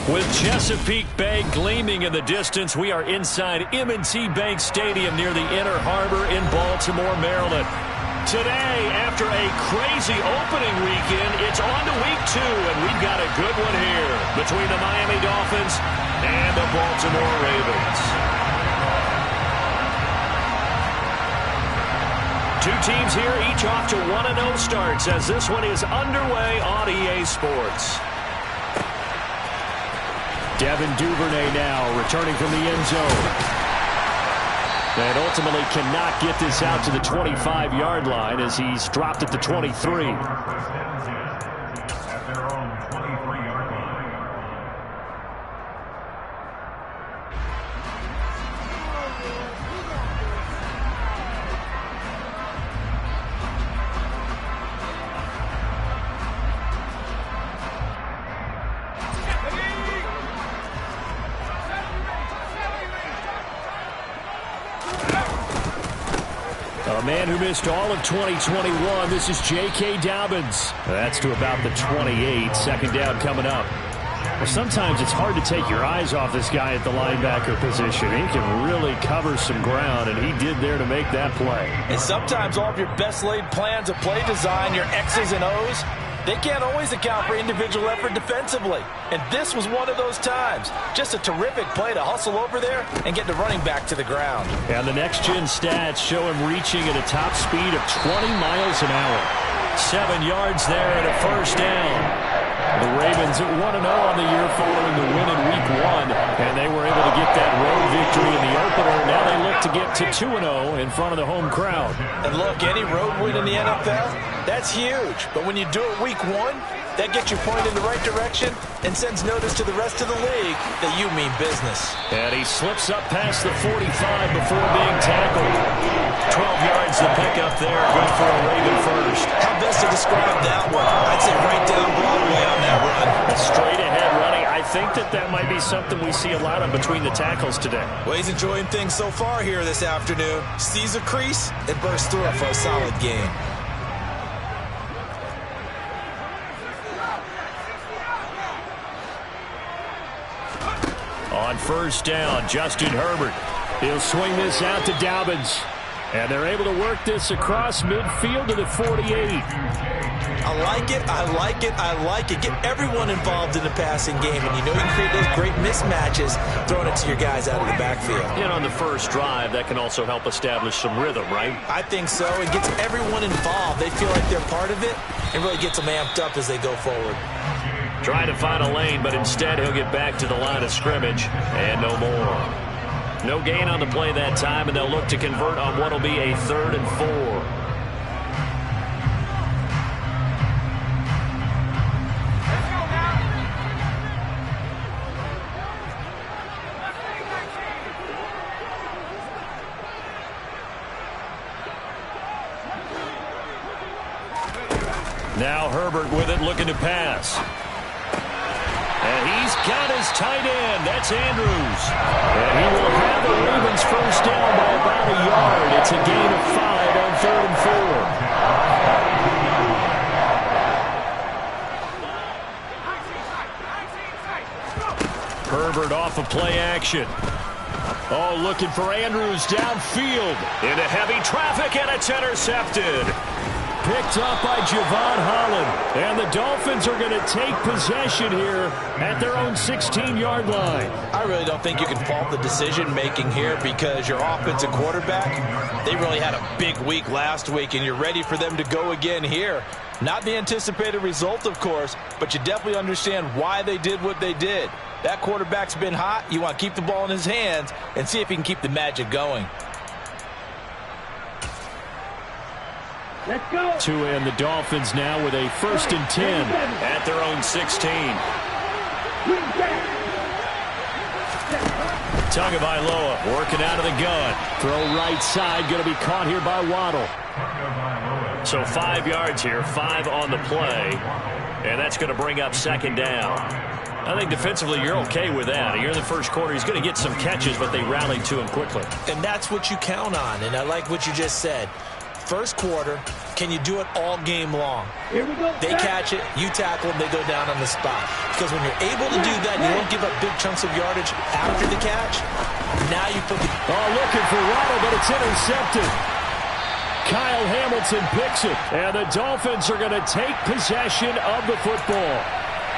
With Chesapeake Bay gleaming in the distance, we are inside M&T Bank Stadium near the Inner Harbor in Baltimore, Maryland. Today, after a crazy opening weekend, it's on to week 2, and we've got a good one here between the Miami Dolphins and the Baltimore Ravens. Two teams here, each off to 1-0 starts as this one is underway on EA Sports. Devin Duvernay now returning from the end zone. And ultimately cannot get this out to the 25-yard line as he's dropped at the 23. A man who missed all of 2021, this is J.K. Dobbins. That's to about the 28, second down coming up. Well, sometimes it's hard to take your eyes off this guy at the linebacker position. He can really cover some ground, and he did there to make that play. And sometimes all of your best laid plans of play design, your X's and O's, they can't always account for individual effort defensively. And this was one of those times. Just a terrific play to hustle over there and get the running back to the ground. And the next-gen stats show him reaching at a top speed of 20 miles an hour. 7 yards there and a first down. The Ravens 1-0 on the year following the win in Week 1, and they were able to get that road victory in the opener. Now they look to get to 2-0 in front of the home crowd. And look, any road win in the NFL, that's huge. But when you do it Week 1, that gets you pointed in the right direction and sends notice to the rest of the league that you mean business. And he slips up past the 45 before being tackled. 12 yards to pick up there. Good for a Raven first. How best to describe that one? I'd say right down Broadway on that run. A straight ahead running. I think that might be something we see a lot of between the tackles today. Well, he's enjoying things so far here this afternoon. Sees a crease and bursts through it for a solid game. On first down, Justin Herbert. He'll swing this out to Dobbins. And they're able to work this across midfield to the 48. I like it, I like it, I like it. Get everyone involved in the passing game, and you know you can create those great mismatches throwing it to your guys out of the backfield. And on the first drive, that can also help establish some rhythm, right? I think so. It gets everyone involved. They feel like they're part of it, and really gets them amped up as they go forward. Trying to find a lane, but instead he'll get back to the line of scrimmage, and no more. No gain on the play that time, and they'll look to convert on what will be a 3rd and 4. Now Herbert with it, looking to pass. And he's got his tight end. That's Andrews. And he will have the Ravens first down by about a yard. It's a gain of 5 on 3rd and 4. Herbert off of play action. Oh, looking for Andrews downfield. Into heavy traffic, and it's intercepted. Picked up by Javon Holland. And the Dolphins are going to take possession here at their own 16-yard line. I really don't think you can fault the decision-making here because your offensive quarterback, they really had a big week last week, and you're ready for them to go again here. Not the anticipated result, of course, but you definitely understand why they did what they did. That quarterback's been hot. You want to keep the ball in his hands and see if he can keep the magic going. Let's go. To end the Dolphins now with a 1st and 10 at their own 16. Tagovailoa working out of the gun. Throw right side, going to be caught here by Waddle. So 5 yards here, 5 on the play. And that's going to bring up 2nd down. I think defensively you're okay with that. You're in the first quarter. He's going to get some catches, but they rallied to him quickly. And that's what you count on. And I like what you just said. first quarter. Can you do it all game long? Here we go. They catch it, you tackle them, they go down on the spot. Because when you're able to do that, you don't give up big chunks of yardage after the catch. Now you put the... Oh, looking for Waddle, but it's intercepted. Kyle Hamilton picks it, and the Dolphins are going to take possession of the football.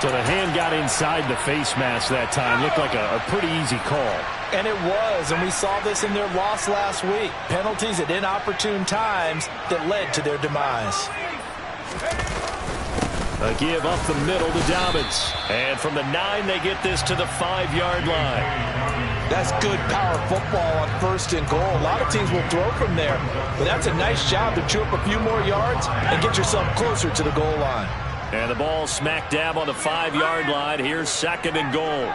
So the hand got inside the face mask that time. Looked like a pretty easy call. And it was, and we saw this in their loss last week. Penalties at inopportune times that led to their demise. A give up the middle to Dobbins. And from the 9, they get this to the 5-yard line. That's good power football on 1st and goal. A lot of teams will throw from there, but that's a nice job to chew up a few more yards and get yourself closer to the goal line. And the ball smack dab on the 5-yard line. Here's 2nd and goal.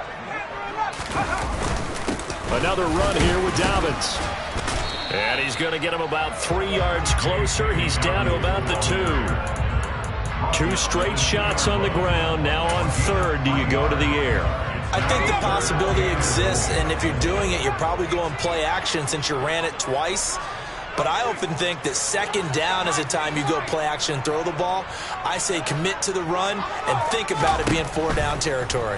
Another run here with Dobbins. And he's going to get him about 3 yards closer. He's down to about the 2. 2 straight shots on the ground. Now on 3rd, do you go to the air? I think the possibility exists, and if you're doing it, you're probably going play action since you ran it twice. But I often think that 2nd down is a time you go play action and throw the ball. I say commit to the run and think about it being 4-down territory.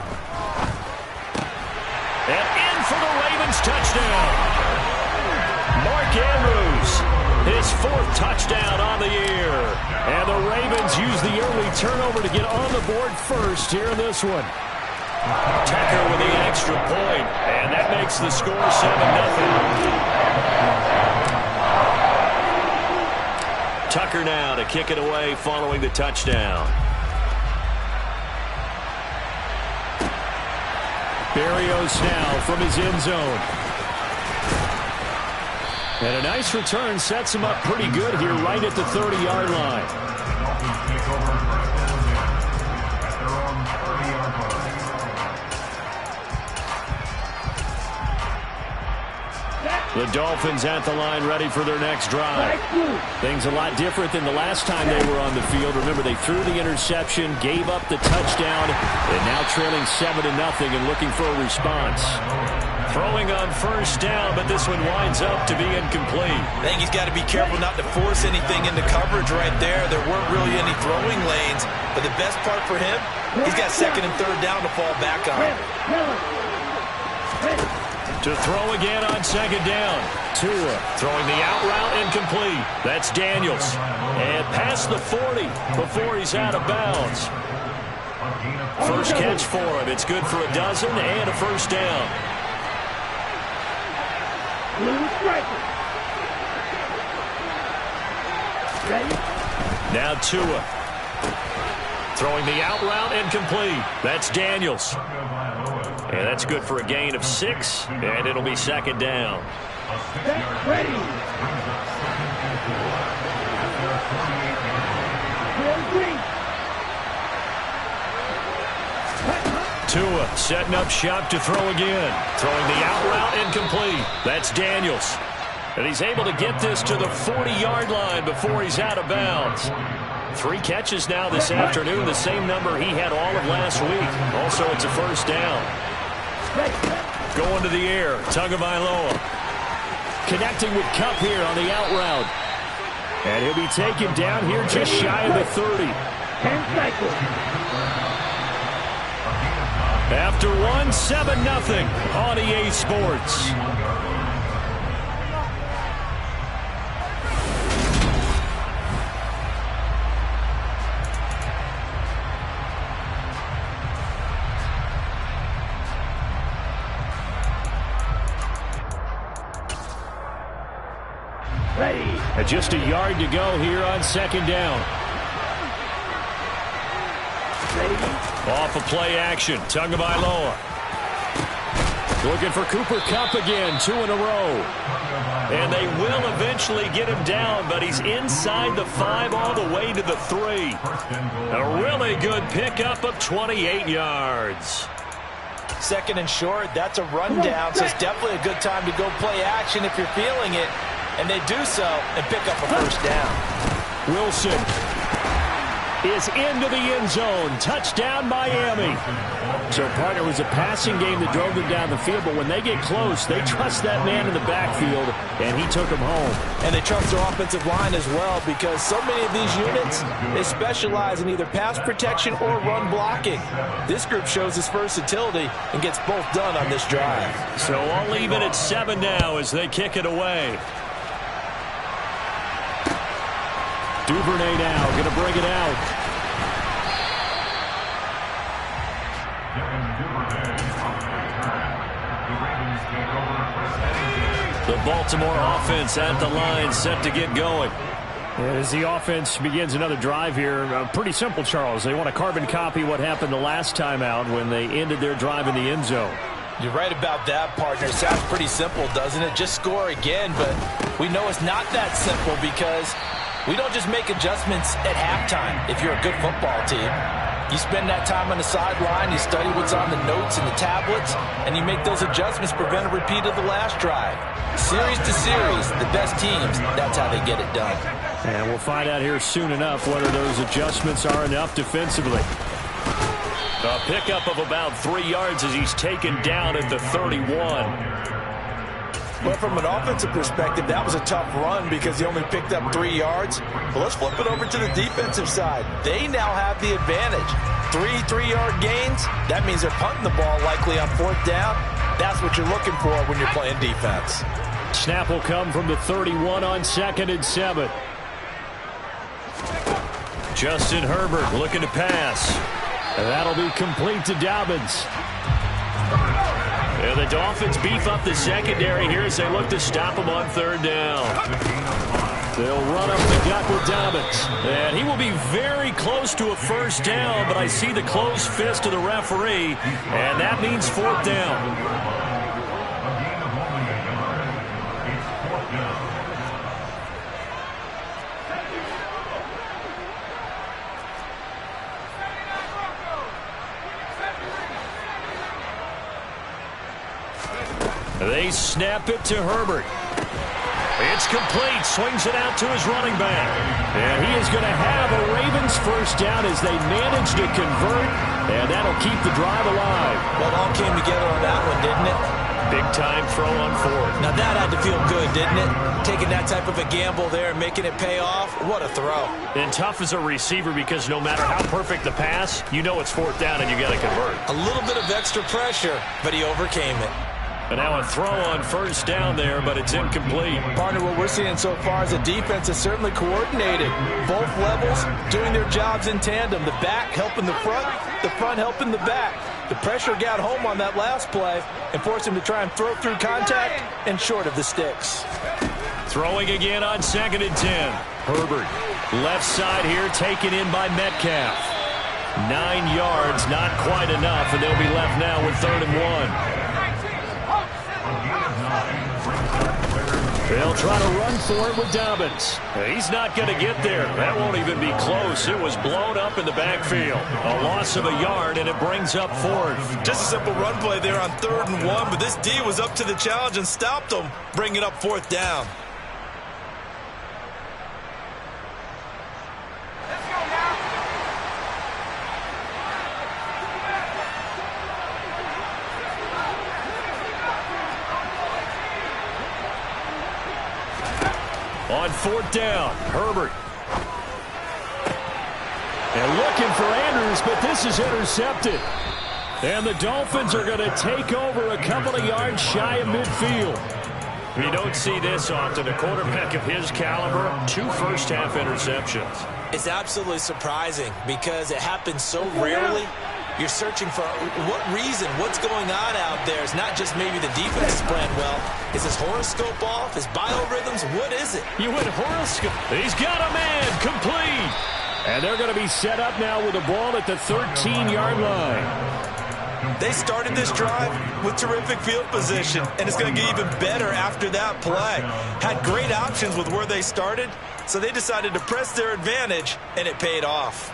And in for the Ravens touchdown. Mark Andrews, his 4th touchdown on the year. And the Ravens use the early turnover to get on the board first here in this one. Tucker with the extra point, and that makes the score 7-0. Tucker now to kick it away following the touchdown. Berrios now from his end zone. And a nice return sets him up pretty good here right at the 30-yard line. The Dolphins at the line ready for their next drive. Things a lot different than the last time they were on the field. Remember, they threw the interception, gave up the touchdown, and now trailing 7-0 and looking for a response. Throwing on 1st down, but this one winds up to be incomplete. I think he's got to be careful not to force anything into coverage right there. There weren't really any throwing lanes, but the best part for him, he's got 2nd and 3rd down to fall back on. To throw again on 2nd down. Tua throwing the out route incomplete. That's Daniels. And past the 40 before he's out of bounds. First catch for him. It's good for a dozen and a 1st down. Now Tua throwing the out route incomplete. That's Daniels. And that's good for a gain of 6, and it'll be 2nd down. Tua setting up shop to throw again. Throwing the out route incomplete. That's Daniels. And he's able to get this to the 40-yard line before he's out of bounds. 3 catches now this afternoon, the same number he had all of last week. Also, it's a 1st down. Going to the air, Tagovailoa. Connecting with Kupp here on the out route. And he'll be taken down here just shy of the 30. After 7-0 on EA Sports. And just a yard to go here on 2nd down. Off of play action, Tagovailoa. Looking for Cooper Kupp again, 2 in a row. And they will eventually get him down, but he's inside the 5 all the way to the 3. A really good pickup of 28 yards. 2nd and short, that's a rundown, so it's definitely a good time to go play action if you're feeling it. And they do so and pick up a 1st down. Wilson is into the end zone. Touchdown, Miami. So, partner, it was a passing game that drove them down the field, but when they get close, they trust that man in the backfield, and he took them home. And they trust their offensive line as well, because so many of these units, they specialize in either pass protection or run blocking. This group shows its versatility and gets both done on this drive. So all even at 7 now as they kick it away. Duvernay now going to bring it out. The Baltimore offense at the line, set to get going. As the offense begins another drive here, pretty simple, Charles. They want to carbon copy what happened the last time out when they ended their drive in the end zone. You're right about that, partner. Sounds pretty simple, doesn't it? Just score again, but we know it's not that simple because we don't just make adjustments at halftime if you're a good football team. You spend that time on the sideline, you study what's on the notes and the tablets, and you make those adjustments, prevent a repeat of the last drive. Series to series, the best teams, that's how they get it done. And we'll find out here soon enough whether those adjustments are enough defensively. A pickup of about 3 yards as he's taken down at the 31. Well, from an offensive perspective, that was a tough run because he only picked up 3 yards. But let's flip it over to the defensive side. They now have the advantage. 3-3-yard gains, that means they're punting the ball likely on 4th down. That's what you're looking for when you're playing defense. Snap will come from the 31 on 2nd and 7. Justin Herbert looking to pass. And that'll be complete to Dobbins. And the Dolphins beef up the secondary here as they look to stop him on 3rd down. They'll run up the gut with Dobbins. And he will be very close to a 1st down, but I see the closed fist of the referee, and that means 4th down. They snap it to Herbert. It's complete. Swings it out to his running back. And he is going to have a Ravens 1st down as they manage to convert. And that'll keep the drive alive. Well, it all came together on that one, didn't it? Big time throw on 4th. Now that had to feel good, didn't it? Taking that type of a gamble there and making it pay off. What a throw. And tough as a receiver because no matter how perfect the pass, you know it's 4th down and you got to convert. A little bit of extra pressure, but he overcame it. And now a throw on 1st down there, but it's incomplete. Partner, what we're seeing so far is the defense is certainly coordinated. Both levels doing their jobs in tandem. The back helping the front helping the back. The pressure got home on that last play and forced him to try and throw through contact and short of the sticks. Throwing again on 2nd and 10. Herbert, left side here, taken in by Metcalf. 9 yards, not quite enough, and they'll be left now with 3rd and 1. They'll try to run for it with Dobbins. He's not going to get there. That won't even be close. It was blown up in the backfield. A loss of a yard, and it brings up 4th. Just a simple run play there on 3rd and 1, but this D was up to the challenge and stopped them, bringing up 4th down. On 4th down, Herbert. And looking for Andrews, but this is intercepted. And the Dolphins are going to take over a couple of yards shy of midfield. You don't see this often. A quarterback of his caliber, 2 first-half interceptions. It's absolutely surprising because it happens so rarely. You're searching for what reason, what's going on out there. It's not just maybe the defense is playing well. Is his horoscope off? His biorhythms? What is it? You went horoscope. He's got a man complete. And they're going to be set up now with the ball at the 13-yard line. They started this drive with terrific field position, and it's going to get even better after that play. Had great options with where they started, so they decided to press their advantage, and it paid off.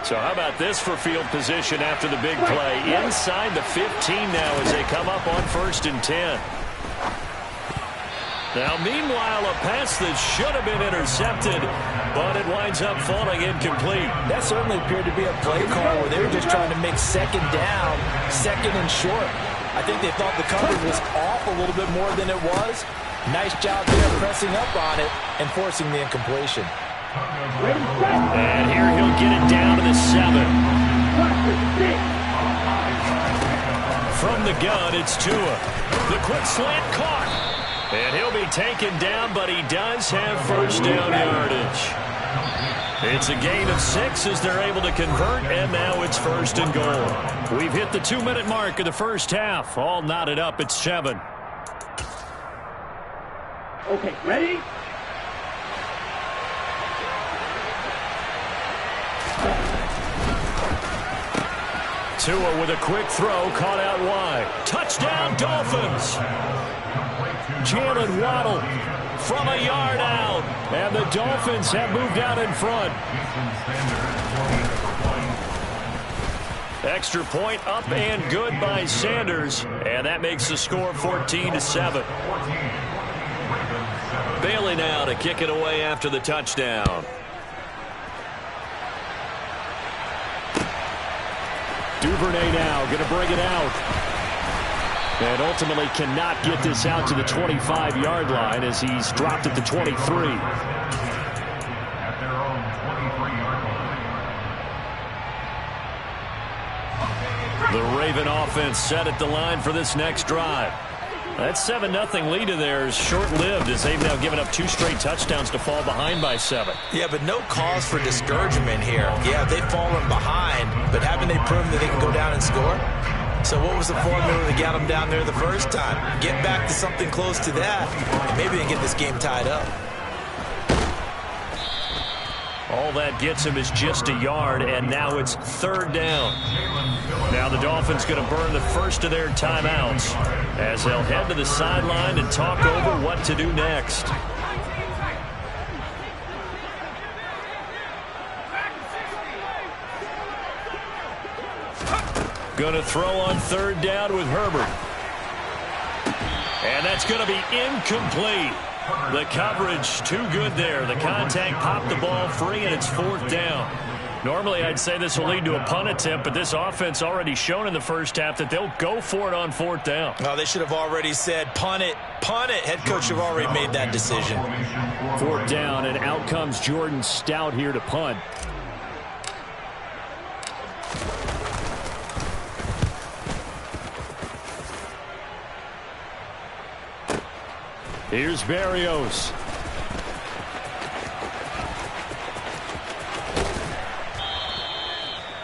So how about this for field position after the big play? Inside the 15 now as they come up on 1st and 10. Now, meanwhile, a pass that should have been intercepted but it winds up falling incomplete. That certainly appeared to be a play call where they were just trying to make second down, second and short. I think they thought the coverage was off a little bit more than it was. Nice job there pressing up on it and forcing the incompletion. And here he'll get it down to the 7. From the gun, it's Tua. The quick slant caught. And he'll be taken down, but he does have first down yardage. It's a gain of 6 as they're able to convert, and now it's first and goal. We've hit the 2-minute mark of the first half. All knotted up at 7. Okay, ready? Tua with a quick throw, caught out wide. Touchdown, Dolphins! Jalen Waddle from a yard out. And the Dolphins have moved out in front. Extra point up and good by Sanders. And that makes the score 14-7. Bailey now to kick it away after the touchdown. Duvernay now going to bring it out. And ultimately cannot get this out to the 25-yard line as he's dropped at the 23. The Raven offense set at the line for this next drive. That 7-0 lead of theirs short-lived as they've now given up 2 straight touchdowns to fall behind by 7. Yeah, but no cause for discouragement here. Yeah, they've fallen behind, but haven't they proven that they can go down and score? So what was the formula that got them down there the first time? Get back to something close to that, and maybe they get this game tied up. All that gets him is just a yard, and now it's 3rd down. Now the Dolphins going to burn the first of their timeouts as they'll head to the sideline and talk over what to do next. Going to throw on 3rd down with Herbert. And that's going to be incomplete. The coverage too good there. The contact popped the ball free, and it's 4th down. Normally, I'd say this will lead to a punt attempt, but this offense already shown in the first half that they'll go for it on 4th down. Well, they should have already said, punt it, punt it. Head coach should have already made that decision. 4th down, and out comes Jordan Stout here to punt. Here's Berrios.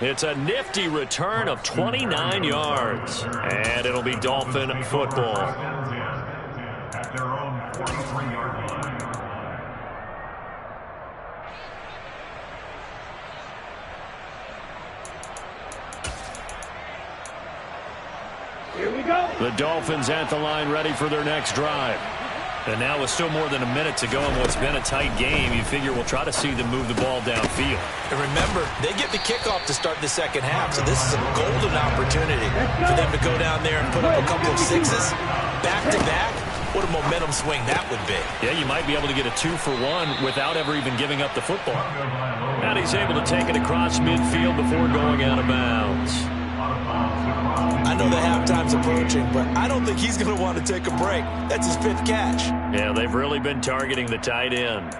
It's a nifty return of 29 yards. And it'll be Dolphin football. At their own 43-yard line. Here we go. The Dolphins at the line ready for their next drive. And now with still more than a minute to go in what's been a tight game, you figure we'll try to see them move the ball downfield. And remember, they get the kickoff to start the second half, so this is a golden opportunity for them to go down there and put up a couple of 6s back-to-back. What a momentum swing that would be. Yeah, you might be able to get a 2-for-1 without ever even giving up the football. And he's able to take it across midfield before going out of bounds. I know the halftime's approaching, but I don't think he's going to want to take a break. That's his 5th catch. Yeah, they've really been targeting the tight end.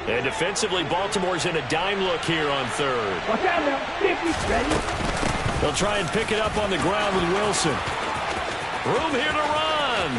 And defensively, Baltimore's in a dime look here on 3rd. Watch out now. 50, ready? They'll try and pick it up on the ground with Wilson. Room here to run.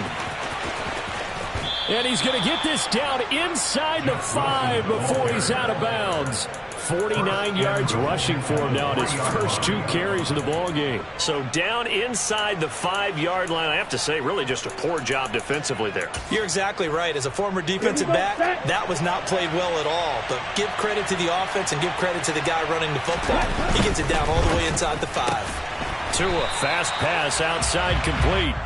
And he's going to get this down inside the 5 before he's out of bounds. 49 yards rushing for him now on his first 2 carries of the ballgame. So down inside the 5-yard line. I have to say, really just a poor job defensively there. You're exactly right. As a former defensive back, that was not played well at all. But give credit to the offense and give credit to the guy running the football. He gets it down all the way inside the 5. Tua, fast pass outside complete.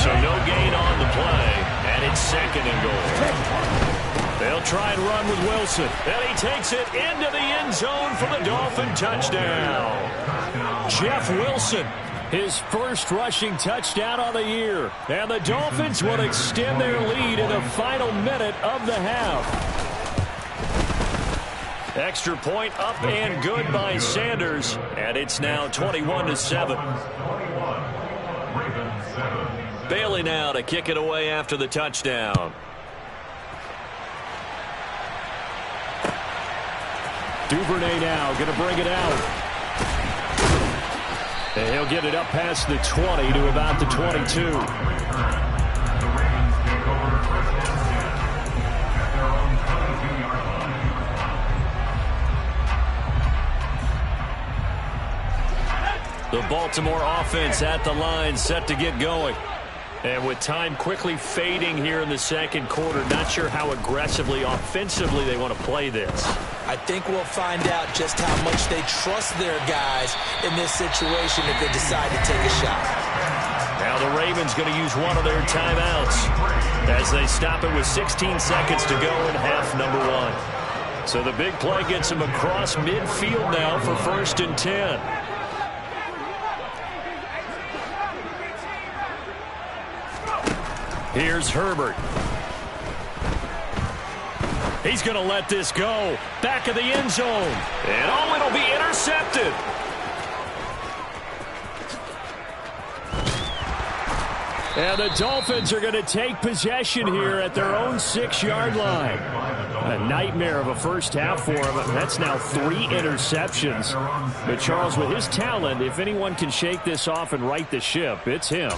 So no gain on the play, and it's 2nd and goal. They'll try and run with Wilson. And he takes it into the end zone for the Dolphin touchdown. Jeff Wilson His first rushing touchdown on the year. And the Dolphins will extend their lead in the final minute of the half. Extra point up and good by Sanders. And it's now 21-7. Bailey now to kick it away after the touchdown. Duvernay now going to bring it out. And he'll get it up past the 20 to about the 22. The Baltimore offense at the line, set to get going. And with time quickly fading here in the second quarter, not sure how aggressively, offensively they want to play this. I think we'll find out just how much they trust their guys in this situation if they decide to take a shot. Now the Ravens going to use one of their timeouts as they stop it with 16 seconds to go in half number 1. So the big play gets them across midfield now for 1st and 10. Here's Herbert. He's going to let this go. Back of the end zone. And oh, it'll be intercepted. And the Dolphins are going to take possession here at their own 6-yard line. A nightmare of a first half for him. That's now 3 interceptions. But Charles, with his talent, if anyone can shake this off and right the ship, it's him.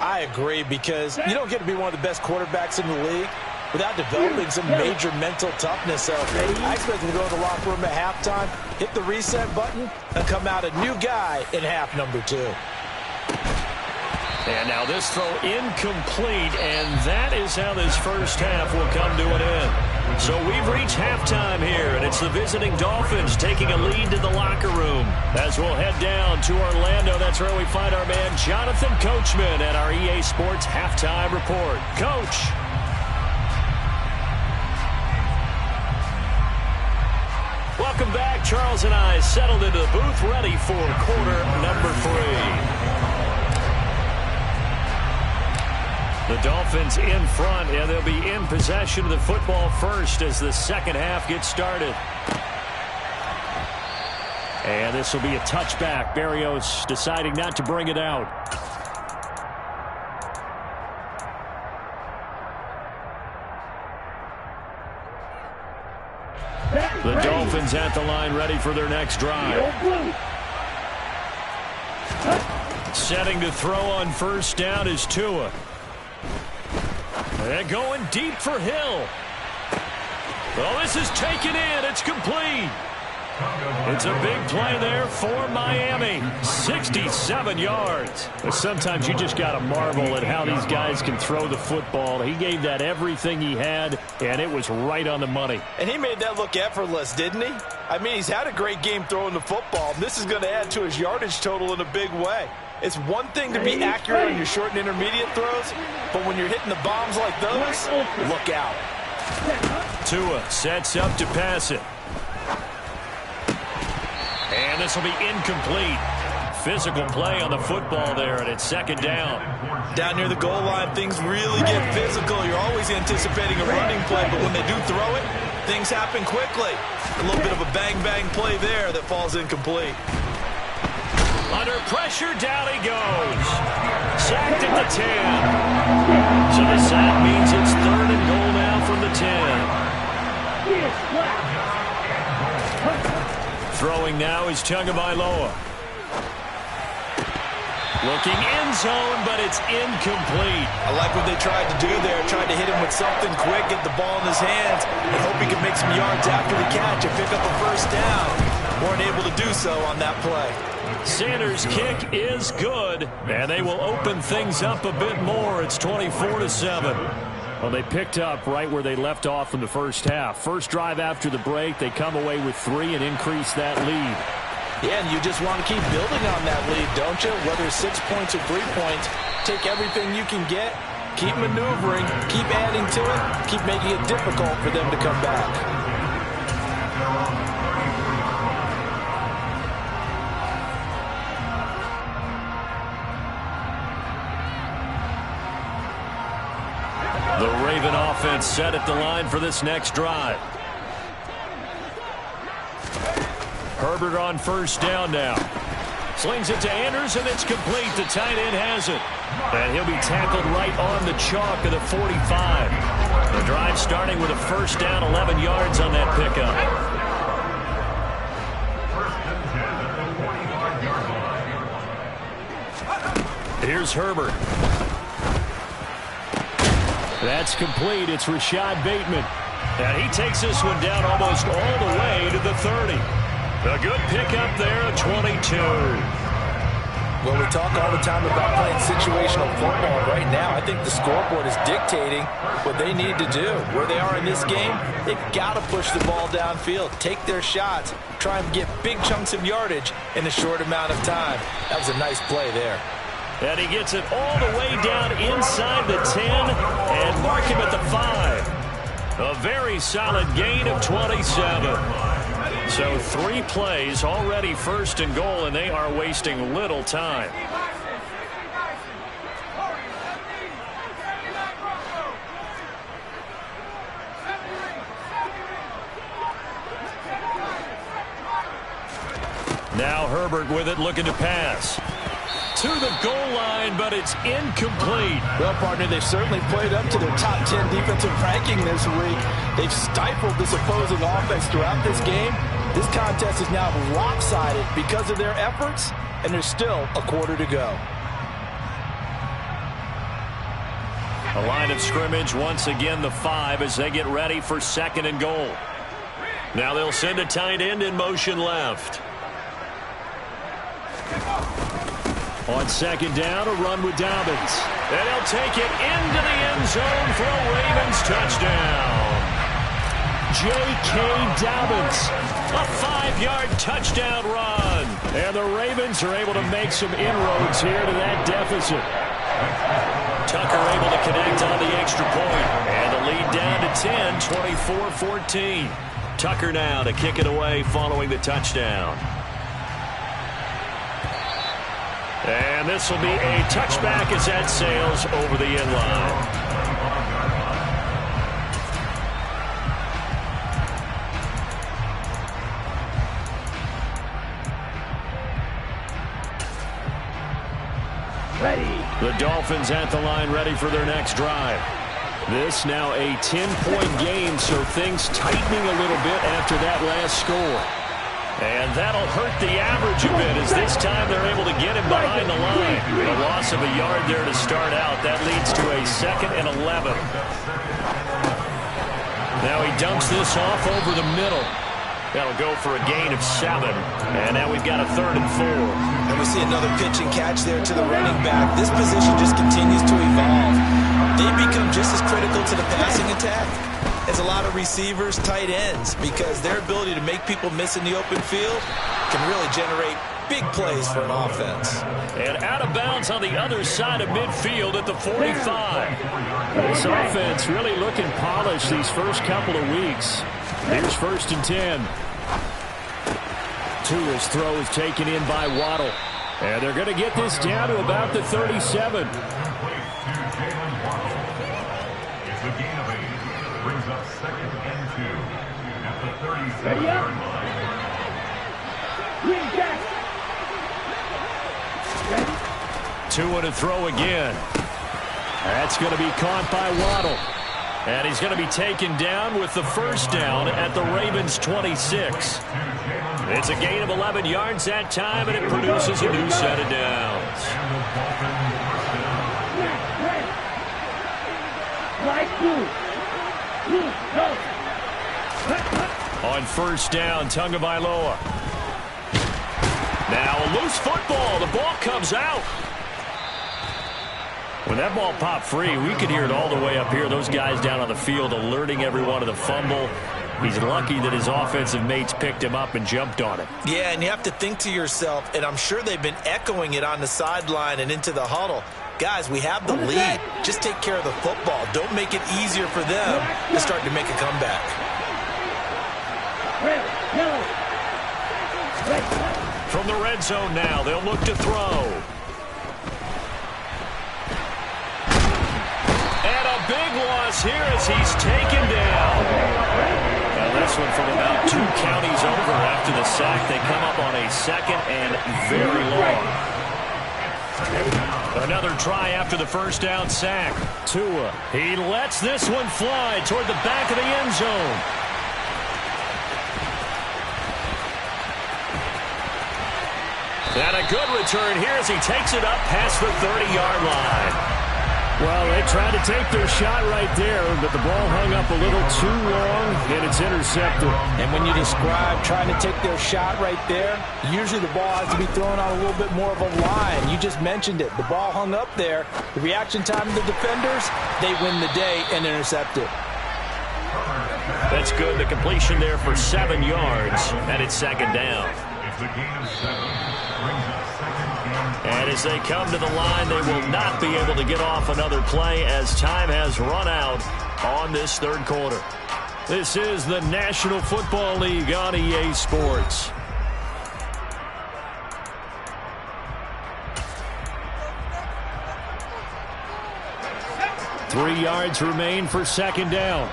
I agree, because you don't get to be one of the best quarterbacks in the league without developing some major mental toughness. So I expect him to go to the locker room at halftime, hit the reset button, and come out a new guy in half number 2. And now this throw incomplete, and that is how this first half will come to an end. So we've reached halftime here, and it's the visiting Dolphins taking a lead to the locker room. As we'll head down to Orlando, that's where we find our man Jonathan Coachman at our EA Sports Halftime Report. Coach. Welcome back. Charles and I settled into the booth, ready for quarter number 3. The Dolphins in front, and they'll be in possession of the football first as the second half gets started. And this will be a touchback. Berrios deciding not to bring it out. The Dolphins at the line, ready for their next drive. Setting to throw on first down is Tua. And going deep for Hill. Oh, this is taken in. It's complete. It's a big play there for Miami. 67 yards. But sometimes you just got to marvel at how these guys can throw the football. He gave that everything he had, and it was right on the money. And he made that look effortless, didn't he? I mean, he's had a great game throwing the football. This is going to add to his yardage total in a big way. It's one thing to be accurate on your short and intermediate throws, but when you're hitting the bombs like those, look out. Tua sets up to pass it. And this will be incomplete. Physical play on the football there, and it's second down. Down near the goal line, things really get physical. You're always anticipating a running play, but when they do throw it, things happen quickly. A little bit of a bang-bang play there that falls incomplete. Under pressure, down he goes. Sacked at the 10. So the sack means it's 3rd and goal now from the 10. Throwing now is Tagovailoa. Looking end zone, but it's incomplete. I like what they tried to do there. Tried to hit him with something quick, get the ball in his hands, and hope he can make some yards after the catch and pick up a first down. Weren't able to do so on that play. Sanders' kick is good, and they will open things up a bit more. It's 24-7. Well, they picked up right where they left off in the first half. First drive after the break, they come away with 3 and increase that lead. Yeah, and you just want to keep building on that lead, don't you? Whether it's 6 points or 3 points, take everything you can get, keep maneuvering, keep adding to it, keep making it difficult for them to come back. Raven offense set at the line for this next drive. Herbert on first down now. Slings it to Anders, and it's complete. The tight end has it. And he'll be tackled right on the chalk of the 45. The drive starting with a first down, 11 yards on that pickup. Here's Herbert. That's complete. It's Rashad Bateman. And he takes this one down almost all the way to the 30. A good pickup there, a 22. Well, we talk all the time about playing situational football. Right now, I think the scoreboard is dictating what they need to do. Where they are in this game, they've got to push the ball downfield, take their shots, try and get big chunks of yardage in a short amount of time. That was a nice play there. And he gets it all the way down inside the 10 and mark him at the 5. A very solid gain of 27. So 3 plays already first and goal, and they are wasting little time. Now Herbert with it, looking to pass. To the goal line, but it's incomplete. Well, partner, they've certainly played up to their top 10 defensive ranking this week. They've stifled this opposing offense throughout this game. This contest is now lopsided because of their efforts, and there's still a quarter to go. A line of scrimmage, once again the 5 as they get ready for second and goal. Now they'll send a tight end in motion left. On second down, a run with Dobbins. And he'll take it into the end zone for a Ravens touchdown. J.K. Dobbins, a 5-yard touchdown run. And the Ravens are able to make some inroads here to that deficit. Tucker able to connect on the extra point. And the lead down to 10, 24-14. Tucker now to kick it away following the touchdown. And this will be a touchback as that sails over the end line. Ready. The Dolphins at the line, ready for their next drive. This now a 10-point game, so things tightening a little bit after that last score. And that'll hurt the average a bit as this time they're able to get him behind the line. A loss of a yard there to start out. That leads to a 2nd and 11. Now he dumps this off over the middle. That'll go for a gain of 7. And now we've got a 3rd and 4. And we see another pitch and catch there to the running back. This position just continues to evolve. They become just as critical to the passing attack as a lot of receivers, tight ends, because their ability to make people miss in the open field can really generate big plays for an offense. And out of bounds on the other side of midfield at the 45. This offense really looking polished these first couple of weeks. Here's 1st and 10. Tua's throw is taken in by Waddle. And they're going to get this down to about the 37. Ready up. Green jack. Ready. Tua to throw again. That's going to be caught by Waddle. And he's going to be taken down with the first down at the Ravens' 26. It's a gain of 11 yards that time, and it produces a new set of downs. Right blue. Blue, go. On first down, Tagovailoa. Now a loose football. The ball comes out. When that ball popped free, we could hear it all the way up here. Those guys down on the field alerting everyone of the fumble. He's lucky that his offensive mates picked him up and jumped on it. Yeah, and you have to think to yourself, and I'm sure they've been echoing it on the sideline and into the huddle. Guys, we have the lead. Just take care of the football. Don't make it easier for them to start to make a comeback. From the red zone now, they'll look to throw. And a big loss here as he's taken down. Now this one from about 2 counties over after the sack. They come up on a 2nd and very long. Another try after the first down sack. Tua, he lets this one fly toward the back of the end zone. And a good return here as he takes it up past the 30-yard line. Well, they tried to take their shot right there, but the ball hung up a little too long, and it's intercepted. And when you describe trying to take their shot right there, usually the ball has to be thrown out a little bit more of a line. You just mentioned it. The ball hung up there. The reaction time of the defenders, they win the day and intercept it. That's good. The completion there for 7 yards, and it's 2nd down. It's a gain of 7. Brings up 2nd and 7. And as they come to the line, they will not be able to get off another play as time has run out on this 3rd quarter. This is the National Football League on EA Sports. Three yards remain for 2nd down.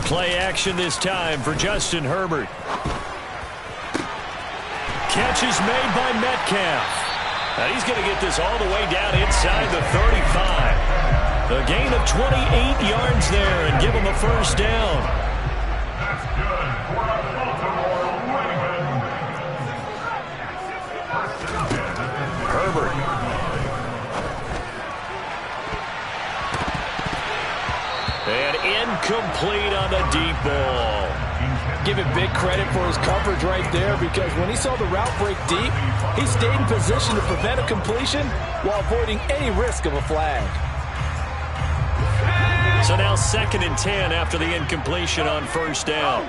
Play action this time for Justin Herbert. Catch is made by Metcalf. And he's going to get this all the way down inside the 35. A gain of 28 yards there and give him a first down. That's good for the Baltimore Ravens. Herbert. And incomplete on the deep ball. Give him big credit for his coverage right there, because when he saw the route break deep, he stayed in position to prevent a completion while avoiding any risk of a flag. So now 2nd and 10 after the incompletion on first down.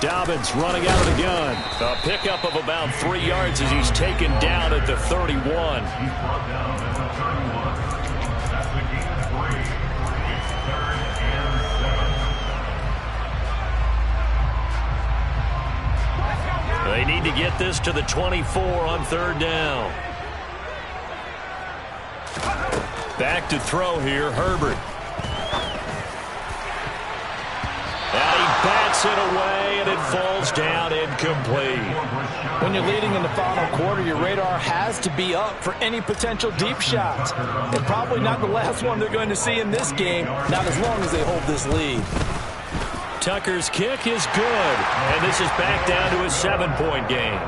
Dobbins running out of the gun. A pickup of about 3 yards as he's taken down at the 31. He's brought down at the 31. That's the gain of 3. It's 3rd and 7. They need to get this to the 24 on 3rd down. Back to throw here, Herbert. And he bats it away, and it falls down incomplete. When you're leading in the final quarter, your radar has to be up for any potential deep shots. And probably not the last one they're going to see in this game, not as long as they hold this lead. Tucker's kick is good, and this is back down to a 7-point game.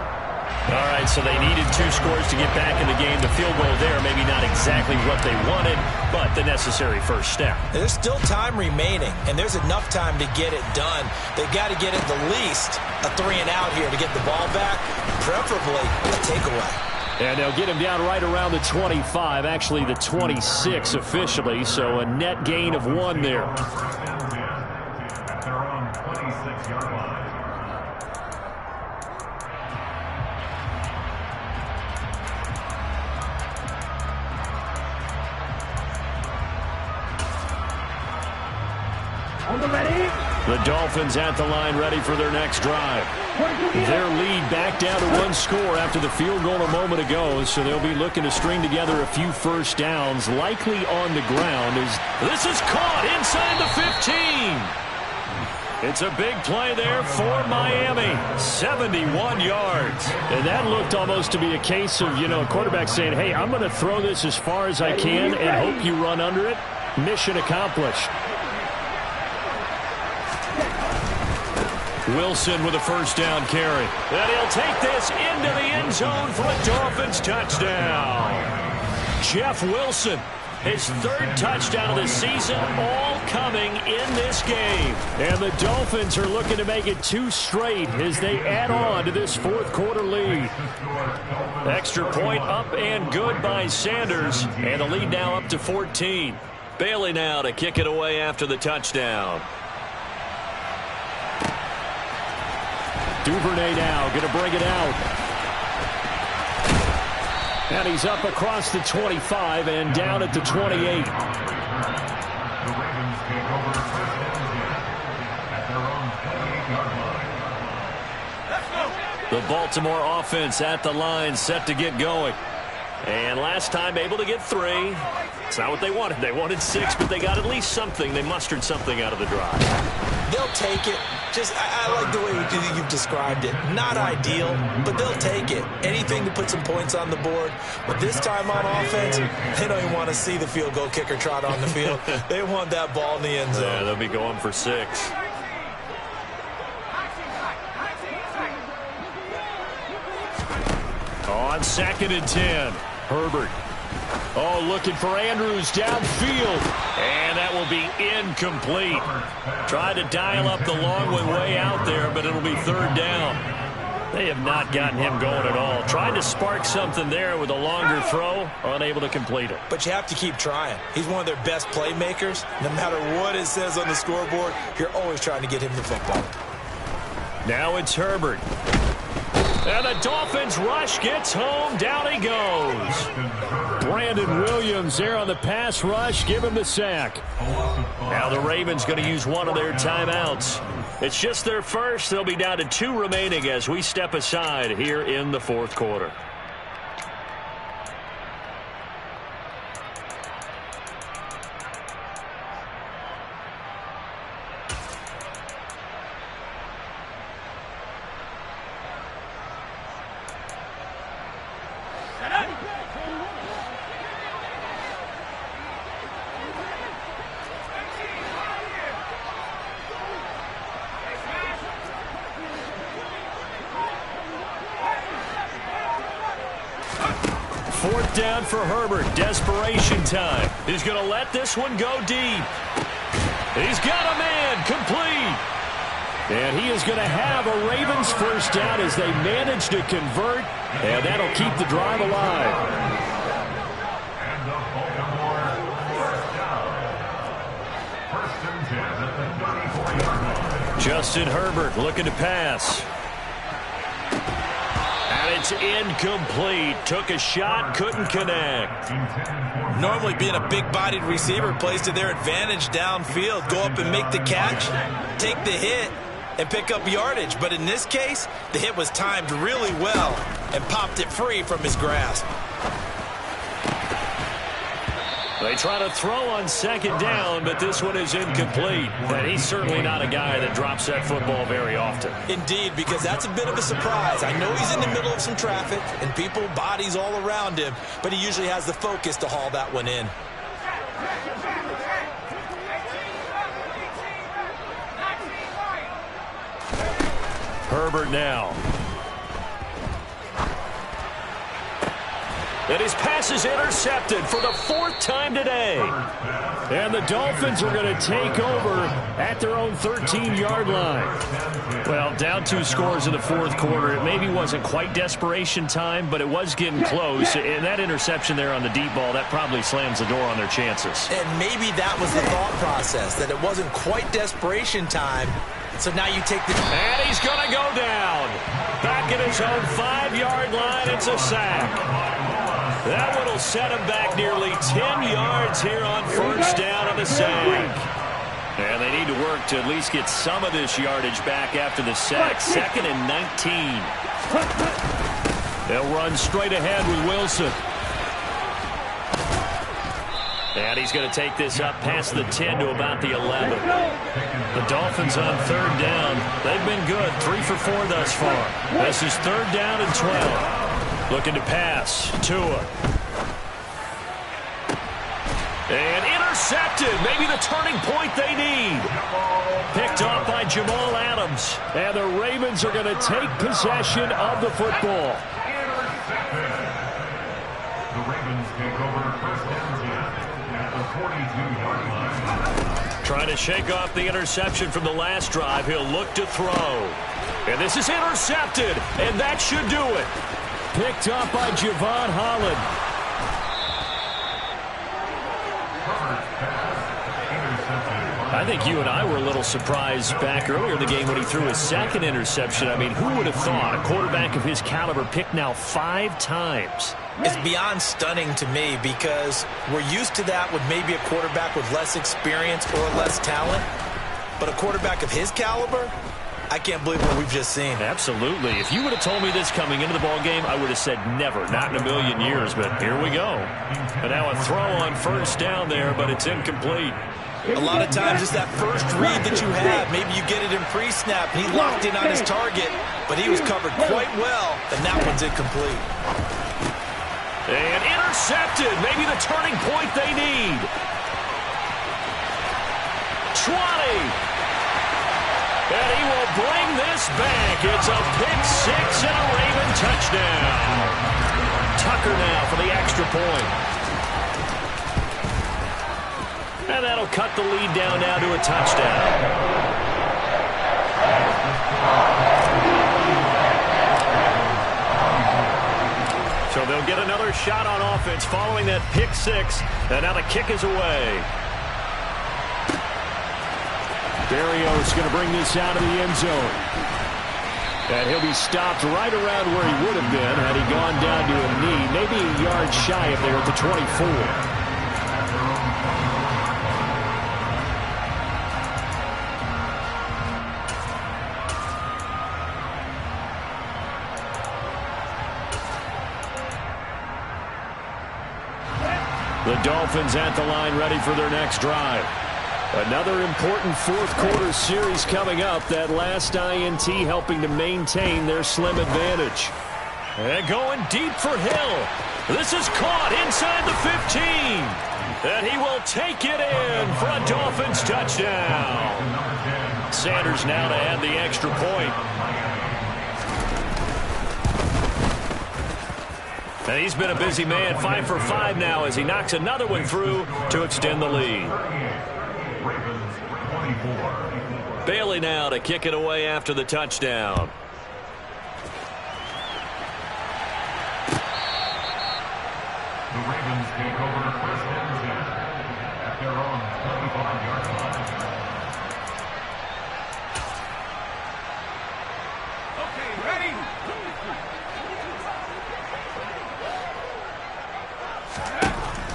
All right, so they needed 2 scores to get back in the game. The field goal there, maybe not exactly what they wanted, but the necessary first step. There's still time remaining, and there's enough time to get it done. They've got to get at the least a 3-and-out here to get the ball back, preferably a takeaway. And they'll get him down right around the 25, actually the 26 officially, so a net gain of 1 there. At their own 26-yard line. The Dolphins at the line ready for their next drive. Their lead back down to 1 score after the field goal a moment ago, so they'll be looking to string together a few first downs, likely on the ground. As this is caught inside the 15. It's a big play there for Miami. 71 yards. And that looked almost to be a case of, a quarterback saying, hey, I'm going to throw this as far as I can and hope you run under it. Mission accomplished. Wilson with a first down carry. And he'll take this into the end zone for a Dolphins touchdown. Jeff Wilson, his 3rd touchdown of the season, all coming in this game. And the Dolphins are looking to make it 2 straight as they add on to this 4th quarter lead. Extra point up and good by Sanders. And the lead now up to 14. Bailey now to kick it away after the touchdown. Duvernay now going to bring it out. And he's up across the 25 and down at the 28. The Ravens take over first down again at their own 28-yard line. The Baltimore offense at the line, set to get going. And last time able to get 3. It's not what they wanted. They wanted 6, but they got at least something. They mustered something out of the drive. They'll take it. I like the way you've described it. Not ideal, but they'll take it. Anything to put some points on the board. But this time on offense, they don't even want to see the field goal kicker trot on the field. They want that ball in the end zone. Yeah, they'll be going for 6. On 2nd and 10, Herbert. Oh, looking for Andrews downfield. And that will be incomplete. Tried to dial up the long one way out there, but it'll be 3rd down. They have not gotten him going at all. Tried to spark something there with a longer throw, unable to complete it. But you have to keep trying. He's one of their best playmakers. No matter what it says on the scoreboard, you're always trying to get him the football. Now it's Herbert. And the Dolphins rush gets home. Down he goes. Brandon Williams there on the pass rush. Give him the sack. Now the Ravens going to use one of their timeouts. It's just their first. They'll be down to 2 remaining as we step aside here in the 4th quarter. Fourth down for Herbert. Desperation time. He's going to let this one go deep. He's got a man. Complete. And he is going to have a Ravens first down as they manage to convert. And that'll keep the drive alive. And the Baltimore first down. 1st and 10 at the 34-yard line. Justin Herbert looking to pass. And it's incomplete. Took a shot, couldn't connect. Normally being a big-bodied receiver plays to their advantage downfield. Go up and make the catch, take the hit, and pick up yardage. But in this case, the hit was timed really well and popped it free from his grasp. They try to throw on 2nd down, but this one is incomplete. And he's certainly not a guy that drops that football very often. Indeed, because that's a bit of a surprise. I know he's in the middle of some traffic and people, bodies all around him, but he usually has the focus to haul that one in. Herbert now. And his pass is intercepted for the 4th time today. And the Dolphins are going to take over at their own 13-yard line. Well, down 2 scores in the 4th quarter. It maybe wasn't quite desperation time, but it was getting close. And that interception there on the deep ball, that probably slams the door on their chances. And maybe that was the thought process, that it wasn't quite desperation time. So now you take the... And he's going to go down. Back at his own 5-yard line, it's a sack. That one will set him back nearly 10 yards here on 1st down on the sack. And they need to work to at least get some of this yardage back after the sack. 2nd and 19. They'll run straight ahead with Wilson. And he's going to take this up past the 10 to about the 11. The Dolphins on 3rd down. They've been good. 3 for 4 thus far. This is 3rd down and 12. Looking to pass. Tua. And intercepted. Maybe the turning point they need. Picked off by Jamal Adams. And the Ravens are going to take possession of the football. The Ravens take over 1st and 10 at the 42-yard line. Trying to shake off the interception from the last drive. He'll look to throw. And this is intercepted. And that should do it. Picked up by Javon Holland. I think you and I were a little surprised back earlier in the game when he threw his 2nd interception. I mean, who would have thought a quarterback of his caliber picked now 5 times? It's beyond stunning to me because we're used to that with maybe a quarterback with less experience or less talent. But a quarterback of his caliber, I can't believe what we've just seen. Absolutely. If you would have told me this coming into the ball game, I would have said never, not in a million years. But here we go. And now a throw on first down there, but it's incomplete. A lot of times it's that first read that you have. Maybe you get it in pre-snap, and he locked in on his target, but he was covered quite well, and that one's incomplete. And intercepted. Maybe the turning point they need. 20. And he will bring this back. It's a pick six and a Raven touchdown. Tucker now for the extra point. And that'll cut the lead down now to a touchdown. So they'll get another shot on offense following that pick six. And now the kick is away. Barrios going to bring this out of the end zone. And he'll be stopped right around where he would have been had he gone down to a knee. Maybe a yard shy if they were at the 24. The Dolphins at the line ready for their next drive. Another important fourth-quarter series coming up. That last INT helping to maintain their slim advantage. And going deep for Hill. This is caught inside the 15. And he will take it in for a Dolphins touchdown. Sanders now to add the extra point. And he's been a busy man, 5 for 5 now as he knocks another one through to extend the lead. Bailey now to kick it away after the touchdown. The Ravens take over first and 10 at their own 25-yard line. Okay, ready?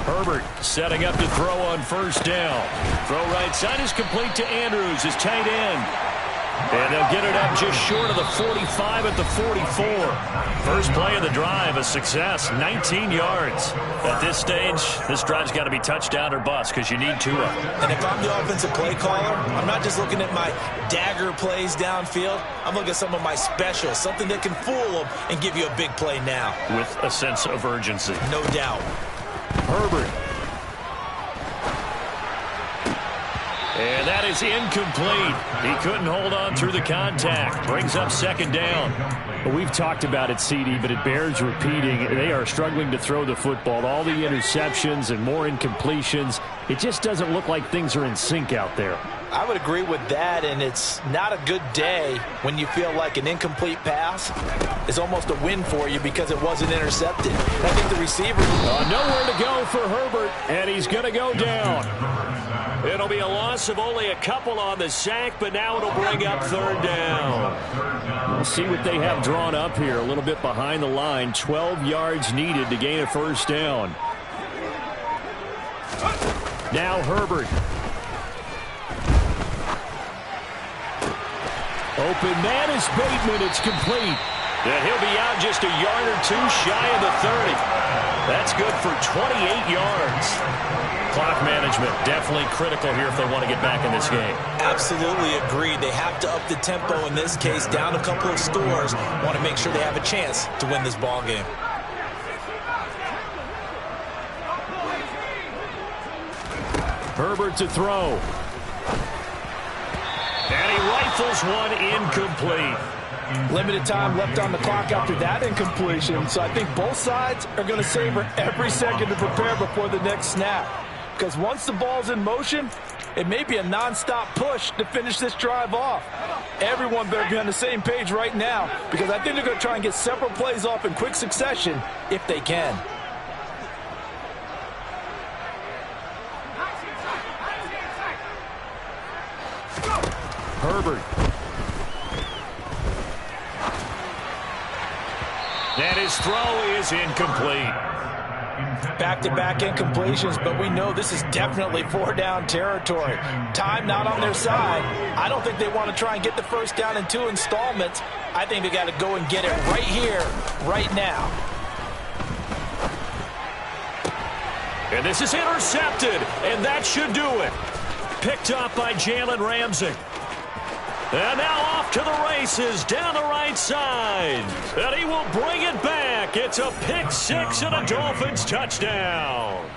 Herbert setting up to throw on first down. Throw right side is complete to Andrews, his tight end. And they'll get it up just short of the 45 at the 44. First play of the drive, a success, 19 yards. At this stage, this drive's got to be touchdown or bust because you need Tua. And if I'm the offensive play caller, I'm not just looking at my dagger plays downfield. I'm looking at some of my specials, something that can fool them and give you a big play now. With a sense of urgency. No doubt. Herbert. And that is incomplete. He couldn't hold on through the contact. Brings up second down. Well, we've talked about it, CD, but it bears repeating. They are struggling to throw the football. All the interceptions and more incompletions. It just doesn't look like things are in sync out there. I would agree with that, and it's not a good day when you feel like an incomplete pass is almost a win for you because it wasn't intercepted. I think the receiver... nowhere to go for Herbert, and he's going to go down. It'll be a loss of only a couple on the sack, but now it'll bring up third down. We'll see what they have drawn up here. A little bit behind the line. 12 yards needed to gain a first down. Now Herbert. Open man is Bateman. It's complete. And he'll be out just a yard or two shy of the 30. That's good for 28 yards. Clock management definitely critical here if they want to get back in this game. Absolutely agreed. They have to up the tempo in this case, down a couple of scores. Want to make sure they have a chance to win this ball game. Herbert to throw. And he rifles one incomplete. Limited time left on the clock after that incompletion, so I think both sides are going to savor every second to prepare before the next snap. Because once the ball's in motion, it may be a non-stop push to finish this drive off. Everyone better be on the same page right now, because I think they're going to try and get several plays off in quick succession if they can. Herbert. And his throw is incomplete. back-to-back incompletions, but we know this is definitely four-down territory. Time not on their side. I don't think they want to try and get the first down in 2 installments. I think they got to go and get it right here, right now. And this is intercepted, and that should do it. Picked up by Jalen Ramsey. And now off to the races down the right side. And he will bring it back. It's a pick six and a Dolphins touchdown.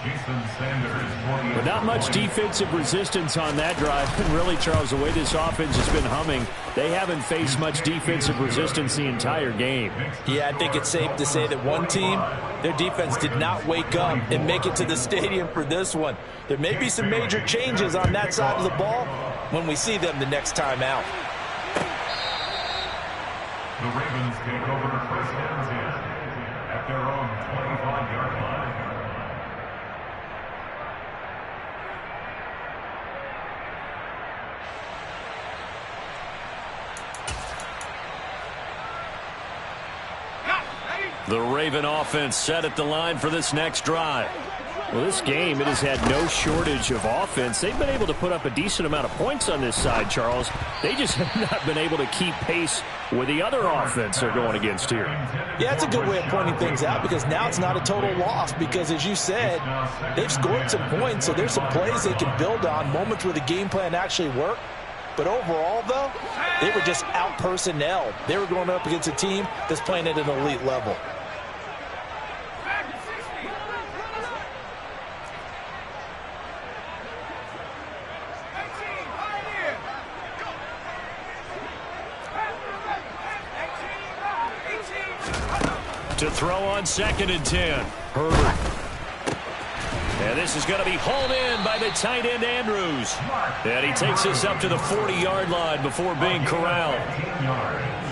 But not much defensive resistance on that drive. And really, Charles, the way this offense has been humming, they haven't faced much defensive resistance the entire game. Yeah, I think it's safe to say that one team, their defense did not wake up and make it to the stadium for this one. There may be some major changes on that side of the ball when we see them the next time out. The Ravens take over first and 10 at their own 25-yard line. The Raven offense set at the line for this next drive. Well, this game, it has had no shortage of offense. They've been able to put up a decent amount of points on this side, Charles. They just have not been able to keep pace with the other offense they're going against here. Yeah, it's a good way of pointing things out because now it's not a total loss because, as you said, they've scored some points, so there's some plays they can build on, moments where the game plan actually worked. But overall, though, they were just out-personnelled. They were going up against a team that's playing at an elite level. To throw on 2nd and 10. Herbert. And this is going to be hauled in by the tight end, Andrews. And he takes us up to the 40-yard line before being corralled.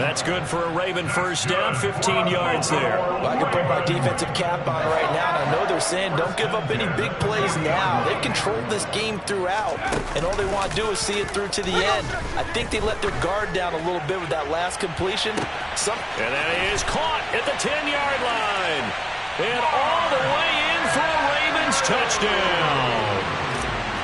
That's good for a Raven first down, 15 yards there. Well, I can put my defensive cap on right now, and I know they're saying don't give up any big plays now. They've controlled this game throughout, and all they want to do is see it through to the end. I think they let their guard down a little bit with that last completion. And that is caught at the 10-yard line. And all the way in for a Ravens touchdown.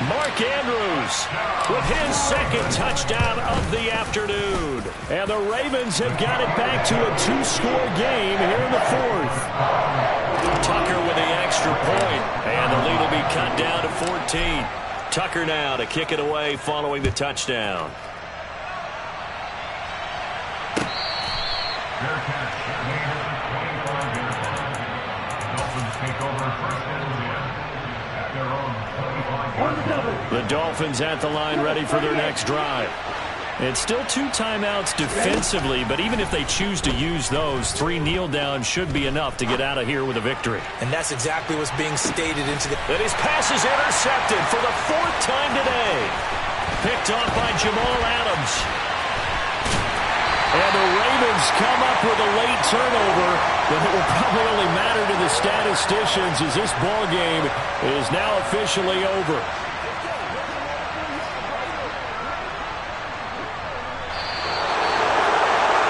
Mark Andrews with his second touchdown of the afternoon. And the Ravens have got it back to a 2-score game here in the 4th. Tucker with the extra point. And the lead will be cut down to 14. Tucker now to kick it away following the touchdown. Their catch made at the 25-yard line. Dolphins take over first and 10 at their own 25-yard line. The Dolphins at the line ready for their next drive. It's still 2 timeouts defensively, but even if they choose to use those, 3 kneel downs should be enough to get out of here with a victory. And that's exactly what's being stated into the... And his pass is intercepted for the 4th time today. Picked off by Jamal Adams. And the Ravens come up with a late turnover, but it will probably only matter to the statisticians as this ball game is now officially over.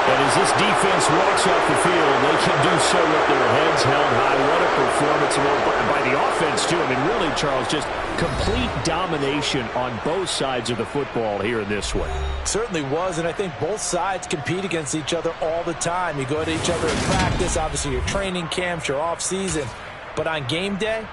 And as this defense walks off the field, they can do so with their heads held high. What a performance by the offense, too. I mean, really, Charles, just complete domination on both sides of the football here in this one. Certainly was, and I think both sides compete against each other all the time. You go to each other in practice, obviously your training camps, your off season. But on game day,